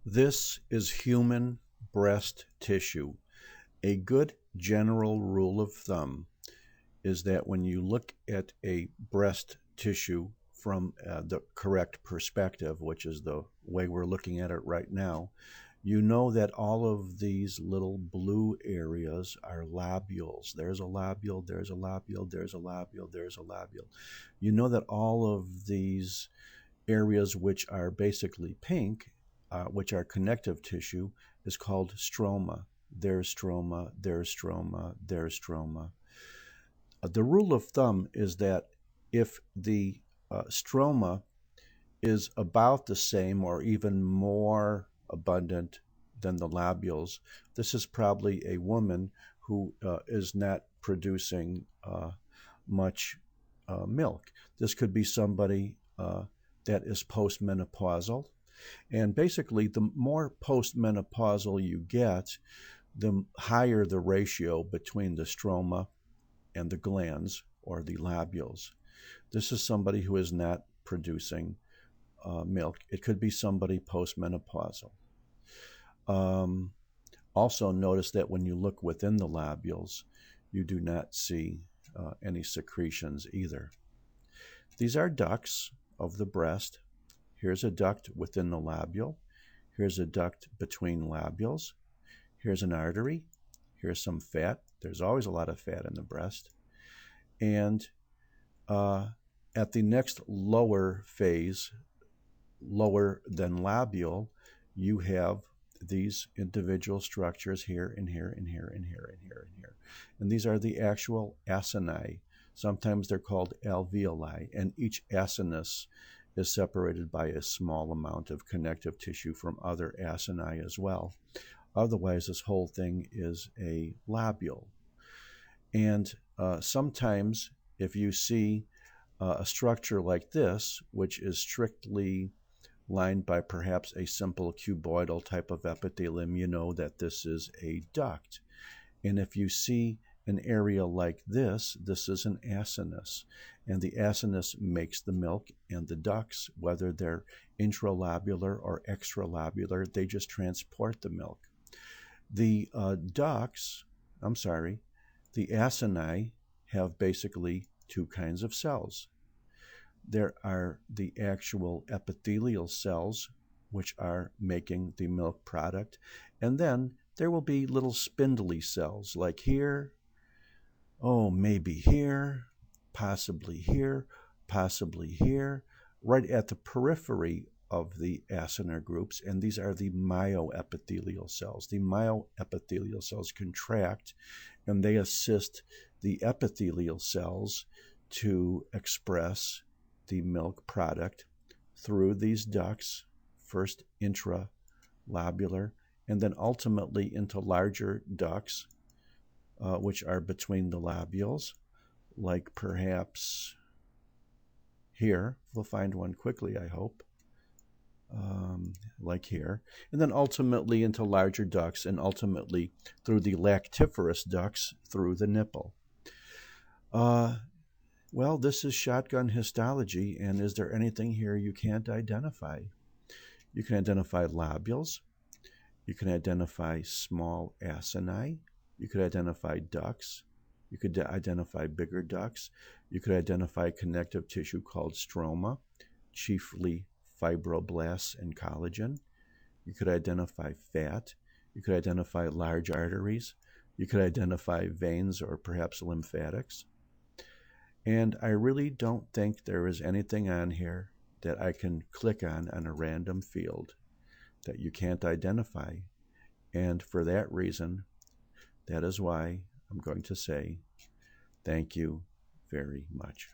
This is human breast tissue. A good general rule of thumb is that when you look at a breast tissue from the correct perspective, which is the way we're looking at it right now, you know that all of these little blue areas are lobules. There's a lobule, there's a lobule, there's a lobule, there's a lobule. You know that all of these areas which are basically pink, which are connective tissue, is called stroma. There's stroma, there's stroma, there's stroma. The rule of thumb is that if the stroma is about the same or even more abundant than the lobules, this is probably a woman who is not producing much milk. This could be somebody that is postmenopausal. And basically, the more postmenopausal you get, the higher the ratio between the stroma and the glands or the lobules. This is somebody who is not producing milk. It could be somebody postmenopausal. Also notice that when you look within the lobules, you do not see any secretions either. These are ducts of the breast. Here's a duct within the lobule. Here's a duct between lobules. Here's an artery. Here's some fat. There's always a lot of fat in the breast. And at the next lower phase, lower than lobule, you have these individual structures here and here and here and here and here and here. And these are the actual acini. Sometimes they're called alveoli, and each acinus is separated by a small amount of connective tissue from other acini as well. Otherwise, this whole thing is a lobule. And sometimes if you see a structure like this, which is strictly lined by perhaps a simple cuboidal type of epithelium, you know that this is a duct. And if you see an area like this, this is an acinus. And the acinus makes the milk, and the ducts, whether they're intralobular or extralobular, they just transport the milk. The the acini have basically two kinds of cells. There are the actual epithelial cells, which are making the milk product, and then there will be little spindly cells, like here, maybe here, possibly here, possibly here, right at the periphery of the acinar groups, and these are the myoepithelial cells. The myoepithelial cells contract, and they assist the epithelial cells to express the milk product through these ducts, first intralobular, and then ultimately into larger ducts, which are between the lobules, like perhaps here. We'll find one quickly, I hope. Like here, and then ultimately into larger ducts, and ultimately through the lactiferous ducts through the nipple. Well, this is shotgun histology, and is there anything here you can't identify? You can identify lobules, you can identify small acini, you could identify ducts, you could identify bigger ducts, you could identify connective tissue called stroma, chiefly fibroblasts and collagen. You could identify fat. You could identify large arteries. You could identify veins or perhaps lymphatics. And I really don't think there is anything on here that I can click on a random field that you can't identify. And for that reason, that is why I'm going to say thank you very much.